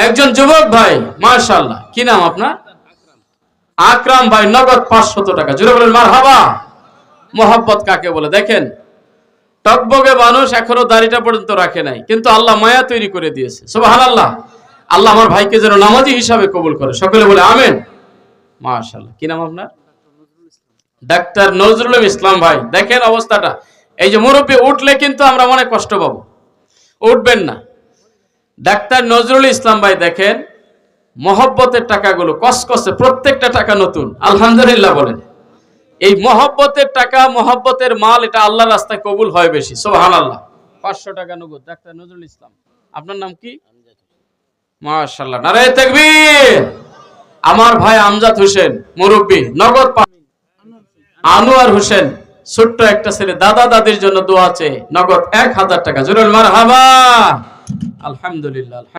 একজন যুবক ভাই, মাশাআল্লাহ, কি নাম আপনার? আকরাম ভাই, নগদ 500 টাকা। জোরে বলেন মারহাবা। মোহাব্বত কাকে বলে দেখেন। টকবগে মানুষ এখনো দাড়িটা পর্যন্ত রাখে নাই, কিন্তু আল্লাহ মায়া তৈরি করে দিয়েছে। সুবহানাল্লাহ। আল্লাহ আমার ভাইকে যেন নামাজি হিসাবে কবুল করে, সকলে বলে আমিন। মাশাআল্লাহ। কি নাম আপনার? ডাক্তার নজরুল ইসলাম ভাই। দেখেন অবস্থাটা, এই যে মুরব্বী উঠলে কিন্তু আমরা মনে কষ্ট পাবো, উঠবেন না। ডাক্তার নজরুল ইসলাম ভাই দেখেন মহব্বতের টাকাগুলো কসকসে, প্রত্যেকটা টাকা নতুন। আলহামদুলিল্লাহ বলেন। এই মহব্বতের টাকা, মহব্বতের মাল, এটা আল্লাহর রাস্তায় কবুল হয় বেশি। সুবহানাল্লাহ। 500 টাকা নগদ। ডাক্তার নজরুল ইসলাম। আপনার নাম কি? মাশাআল্লাহ, নারায়ে তাকবীর। আমার ভাই আমজাদ হোসেন মুরব্বী, নগদ। আনোয়ার হোসেন, ছোট্ট একটা ছেলে, দাদা দাদির জন্য দোয়া আছে, নগদ 1000 টাকা। জোরে মারহাবা। আলহামদুলিল্লাহ।